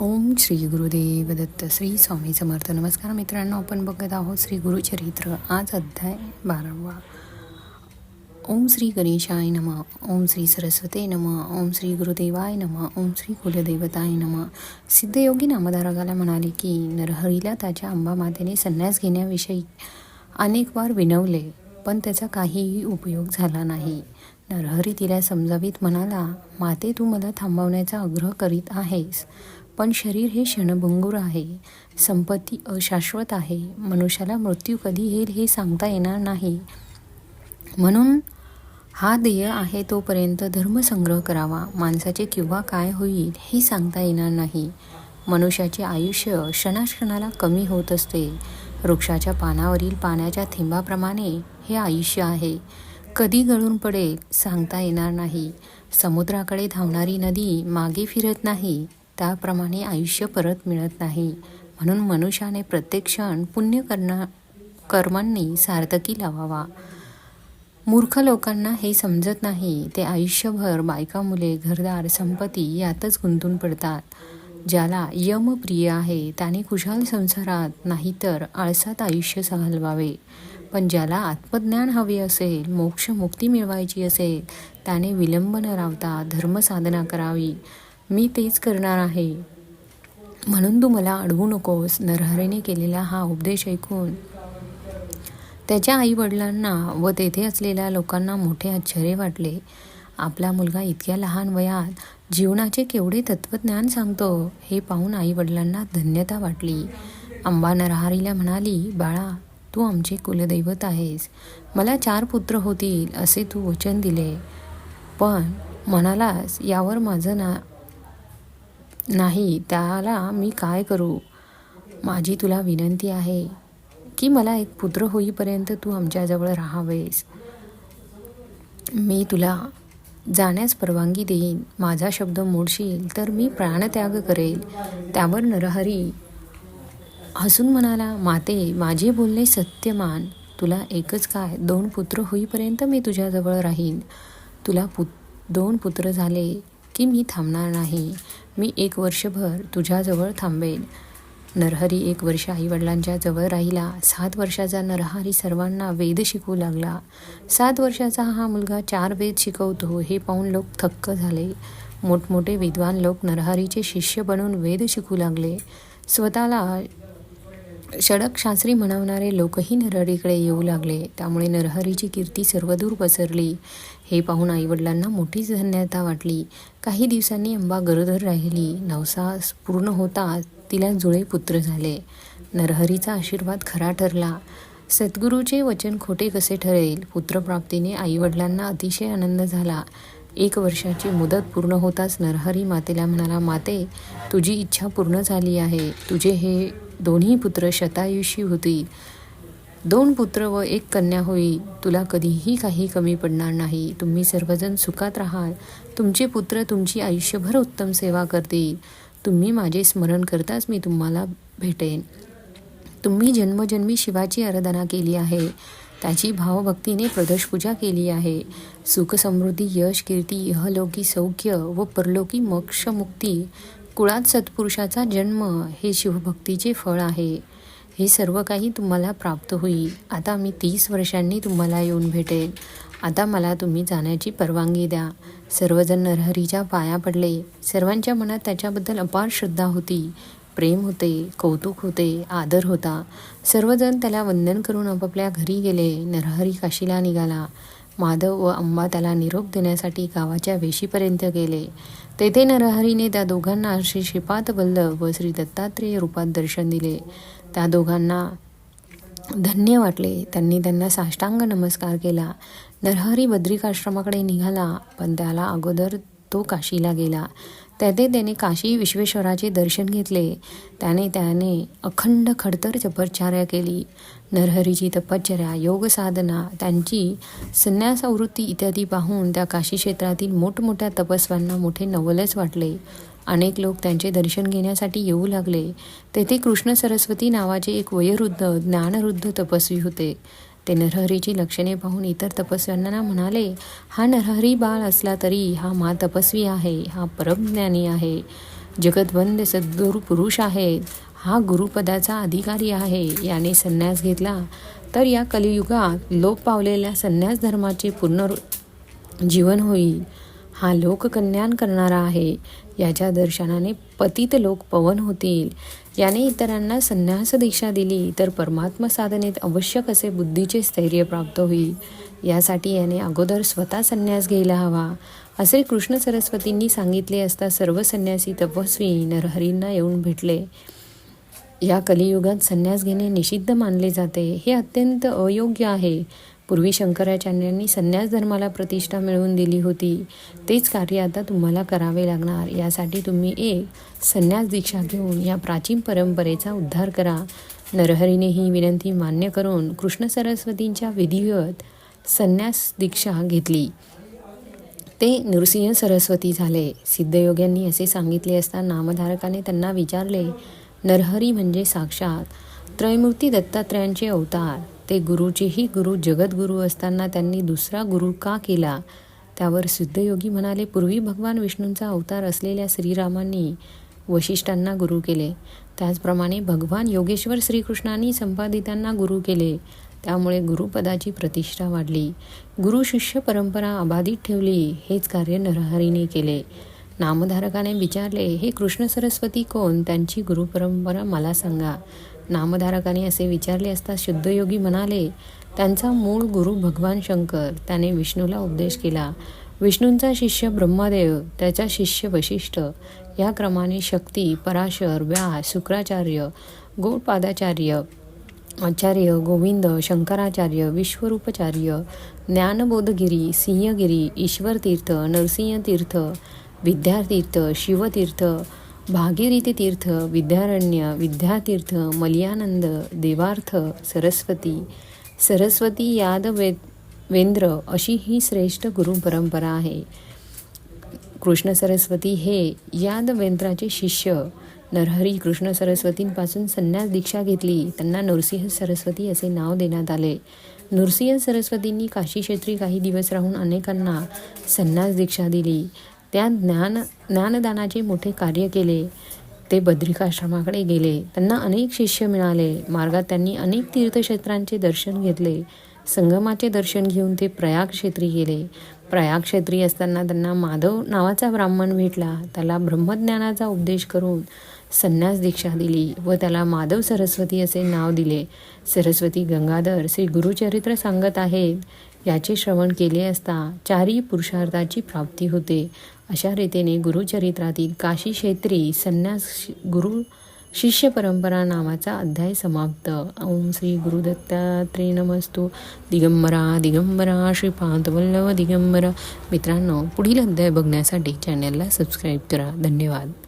ओम श्री गुरुदेव दत्त. श्री स्वामी समर्थ. नमस्कार मित्रांनो, आपण बघत आहोत श्री गुरुचरित्र. आज अध्याय 12. ओम श्री गणेशाय नमः. ओम श्री सरस्वते नमः. ओम श्री गुरुदेवाय नमः. ओम श्री कुलदेवताय नमः. सिद्धयोगी नामधारकाला म्हणाले की नरहरीला त्याच्या अंबामातेने संन्यास घेण्याविषयी अनेक वार विनवले, पण त्याचा काहीही उपयोग झाला नाही. नरहरी तिला समजावीत म्हणाला, माते, तू मला थांबवण्याचा आग्रह करीत आहेस, पण शरीर हे क्षणभंगूर आहे. संपत्ती अशाश्वत आहे. मनुष्याला मृत्यू कधी येईल हे सांगता येणार नाही. म्हणून हा देय आहे तोपर्यंत धर्मसंग्रह करावा. माणसाचे किंवा काय होईल हे सांगता येणार नाही. मनुष्याचे आयुष्य क्षणाक्षणाला कमी होत असते. वृक्षाच्या पानावरील पाण्याच्या थेंबाप्रमाणे हे आयुष्य आहे. कधी गळून पडेल सांगता येणार नाही. समुद्राकडे धावणारी नदी मागे फिरत नाही, त्याप्रमाणे आयुष्य परत मिळत नाही. म्हणून मनुष्याने प्रत्येक क्षण कर्मांनी सार्थकी लावावा. मूर्ख लोकांना हे समजत नाही. ते आयुष्यभर बायका, मुले, घरदार, संपत्ती यातच गुंतून पडतात. ज्याला यम प्रिय आहे त्याने खुशाल संसारात नाहीतर आळसात आयुष्य घालवावे. पण ज्याला आत्मज्ञान हवे असेल, मोक्ष मुक्ती मिळवायची असेल, त्याने विलंब न लावता धर्मसाधना करावी. मी तेच करणार आहे, म्हणून तू मला अडवू नकोस. नरहरीने केलेला हा उपदेश ऐकून त्याच्या आईवडिलांना व तेथे असलेल्या लोकांना मोठे आश्चर्य वाटले. आपला मुलगा इतक्या लहान वयात जीवनाचे केवढे तत्त्वज्ञान सांगतो हे पाहून आईवडिलांना धन्यता वाटली. अंबा नरहरीला म्हणाली, बाळा, तू आमचे कुलदैवत आहेस. मला 4 पुत्र होतील असे तू वचन दिले, पण म्हणालास यावर माझं नाही, त्याला मी काय करू? माझी तुला विनंती आहे की मला एक पुत्र होईपर्यंत तू आमच्याजवळ राहावेस. मी तुला जाण्यास परवानगी देईन. माझा शब्द मोडशील तर मी प्राणत्याग करेल. त्यावर नरहरी हसून म्हणाला, माते, माझे बोलणे सत्य मान. तुला एकच काय, 2 पुत्र होईपर्यंत मी तुझ्याजवळ राहीन. तुला 2 पुत्र झाले की मी थांबणार नाही. मी 1 वर्षभर तुझ्याजवळ थांबेन. नरहरी 1 वर्ष आईवडिलांच्या जवळ राहिला. 7 वर्षाचा नरहरी सर्वांना वेद शिकवू लागला. 7 वर्षाचा हा मुलगा 4 वेद शिकवतो हे पाहून लोक थक्क झाले. मोठमोठे विद्वान लोक नरहरीचे शिष्य बनून वेद शिकू लागले. स्वतःला षडकशास्त्री म्हणवणारे लोकही नरहरीकडे येऊ लागले. त्यामुळे नरहरीची कीर्ती सर्वदूर पसरली. हे पाहून आईवडिलांना मोठीच धन्यता वाटली. काही दिवसांनी अंबा गरोदर राहिली. 9 पूर्ण होताच तिला जुळे पुत्र झाले. नरहरीचा आशीर्वाद खरा ठरला. सद्गुरूचे वचन खोटे कसे ठरेल. पुत्रप्राप्तीने आईवडिलांना अतिशय आनंद झाला. 1 वर्षाची मुदत पूर्ण होताच नरहरी मातेला म्हणाला, माते, तुझी इच्छा पूर्ण झाली आहे. तुझे हे 2 पुत्र शतायुषी होतील. 2 पुत्र व 1 कन्या होईल. तुला कधीही काही कमी पडणार नाही. तुम्ही सर्वजण सुखात राहाल. तुमचे पुत्र तुमची आयुष्यभर उत्तम सेवा करतील. तुम्ही माझे स्मरण करताच मी तुम्हाला भेटेन. तुम्ही जन्मजन्मी शिवाची आराधना केली आहे. त्याची भावभक्तीने प्रदोषपूजा केली आहे. सुख, समृद्धी, यश, कीर्ती, इहलोकी सौख्य व परलोकी मोक्ष मुक्ती, कुळात सत्पुरुषाचा जन्म हे शिवभक्तीचे फळ आहे. हे सर्व काही तुम्हाला प्राप्त होईल. आता मी 30 वर्षांनी तुम्हाला येऊन भेटेन. आता मला तुम्ही जाण्याची परवानगी द्या. सर्वजण नरहरीच्या पाया पडले. सर्वांच्या मनात त्याच्याबद्दल अपार श्रद्धा होती. प्रेम होते, कौतुक होते, आदर होता. सर्वजण त्याला वंदन करून आपापल्या घरी गेले. नरहरी काशीला निघाला. माधव व अंबा त्याला निरोप देण्यासाठी गावाच्या वेशीपर्यंत गेले. तेथे नरहरीने त्या दोघांना श्री श्रीपाद वल्लभ व श्री दत्तात्रेय रूपात दर्शन दिले. त्या दोघांना धन्य वाटले. त्यांनी त्यांना साष्टांग नमस्कार केला. नरहरी बद्रिकाश्रमाकडे निघाला, पण त्याला अगोदर तो काशीला गेला. तेथे त्याने काशी विश्वेश्वराचे दर्शन घेतले. त्याने अखंड खडतर तपश्चर्या केली. नरहरीची तपश्चर्या, योग साधना, त्यांची संन्यासावृत्ती इत्यादी पाहून त्या काशी क्षेत्रातील मोठमोठ्या तपस्व्यांना मोठे नवलच वाटले. अनेक लोक त्यांचे दर्शन घेण्यासाठी येऊ लागले. तेथे कृष्ण सरस्वती नावाचे एक वयोवृद्ध ज्ञानवृद्ध तपस्वी होते. ते नरहरीची लक्षणे पाहून इतर तपस्व्यांना म्हणाले, हा नरहरी बाळ असला तरी हा तपस्वी आहे, हा परमज्ञानी आहे. जगतवंद्य सद्गुरू पुरुष आहेत, हा गुरुपदाचा अधिकारी आहे, याने संन्यास घेतला तर या कलियुगात लोप पावलेल्या संन्यास धर्माचे जीवन होईल. हा लोक कल्याण करणारा आहे. याच्या दर्शनाने पतित लोक पवन होतील. याने इतरांना संन्यास दीक्षा दिली तर परमात्मा साधनेत आवश्यक असे बुद्धीचे स्थैर्य प्राप्त होईल. यासाठी याने अगोदर स्वतः संन्यास घ्यायला हवा, असे कृष्ण सरस्वतींनी सांगितले असता सर्व संन्यासी तपस्वी नरहरींना येऊन भेटले. या कलियुगात संन्यास घेणे निषिद्ध मानले जाते. हे अत्यंत अयोग्य आहे. पूर्वी शंकराचार्यांनी संन्यास धर्माला प्रतिष्ठा मिळवून दिली होती. तेच कार्य आता तुम्हाला करावे लागणार. यासाठी तुम्ही एक संन्यास दीक्षा घेऊन या प्राचीन परंपरेचा उद्धार करा. नरहरीने ही विनंती मान्य करून कृष्ण सरस्वतींच्या विधिवत संन्यास दीक्षा घेतली. ते नृसिंह सरस्वती झाले. सिद्धयोग्यांनी असे सांगितले असता नामधारकाने त्यांना विचारले, नरहरी म्हणजे साक्षात त्रयमूर्ती दत्तात्रयांचे अवतार. ते गुरुचेही गुरु जगद्गुरू असताना त्यांनी दुसरा गुरु का केला? त्यावर सिद्धयोगी म्हणाले, पूर्वी भगवान विष्णूंचा अवतार असलेल्या श्रीरामांनी वशिष्ठांना गुरु केले. त्याचप्रमाणे भगवान योगेश्वर श्रीकृष्णांनी संपादितांना गुरु केले. त्यामुळे गुरुपदाची प्रतिष्ठा वाढली. गुरु शिष्य परंपरा अबाधित ठेवली. हेच कार्य नरहरीने केले. नामधारकाने विचारले, हे कृष्ण सरस्वती कोण? त्यांची गुरुपरंपरा मला सांगा. नामधारकाने असे विचारले असता शुद्धयोगी म्हणाले, त्यांचा मूळ गुरु भगवान शंकर. त्याने विष्णूला उपदेश केला. विष्णूंचा शिष्य ब्रह्मदेव, त्याचा शिष्य वशिष्ठ. या क्रमाने शक्ती, पराशर, व्यास, शुक्राचार्य, गौडपादाचार्य, आचार्य गोविंद, शंकराचार्य, विश्वरूपाचार्य, ज्ञानबोधगिरी, सिंहगिरी, ईश्वरतीर्थ, नरसिंहतीर्थ, विद्यातीर्थ, शिवतीर्थ, भागीरथी तीर्थ, विद्यारण्य, विद्यातीर्थ, मलयानंद, देवार्थ, सरस्वती यादवेंद्र अशी ही श्रेष्ठ गुरु परंपरा आहे. कृष्ण सरस्वती हे यादवेंद्राचे शिष्य. नरहरी कृष्ण सरस्वतींपासून संन्यास दीक्षा घेतली. त्यांना नृसिंह सरस्वती असे नाव देण्यात आले. नृसिंह सरस्वतींनी काशी क्षेत्री काही दिवस राहून अनेकांना संन्यास दीक्षा दिली. त्या ज्ञानदानाचे मोठे कार्य केले. ते बद्रिकाश्रमाकडे गेले. त्यांना अनेक शिष्य मिळाले. मार्गात त्यांनी अनेक तीर्थक्षेत्रांचे दर्शन घेतले. संगमाचे दर्शन घेऊन ते प्रयाग क्षेत्री गेले. प्रयाग क्षेत्री असताना त्यांना माधव नावाचा ब्राह्मण भेटला. त्याला ब्रह्मज्ञानाचा उपदेश करून संन्यास दीक्षा दिली व त्याला माधव सरस्वती असे नाव दिले. सरस्वती गंगाधर श्री गुरुचरित्र सांगत आहेत. याचे श्रवण केले असता चारी पुरुषार्थाची प्राप्ती होते. अशा रीतीने गुरुचरित्रातील काशी क्षेत्री संन्यास गुरु शिष्य परंपरा नावाचा अध्याय समाप्त. ओम श्री गुरुदत्तात्रेय नमस्तु. दिगंबरा दिगंबरा श्रीपादवल्लभ दिगंबरा. मित्रांनो, पुढील अध्याय बघण्यासाठी चॅनलला सबस्क्राईब करा. धन्यवाद.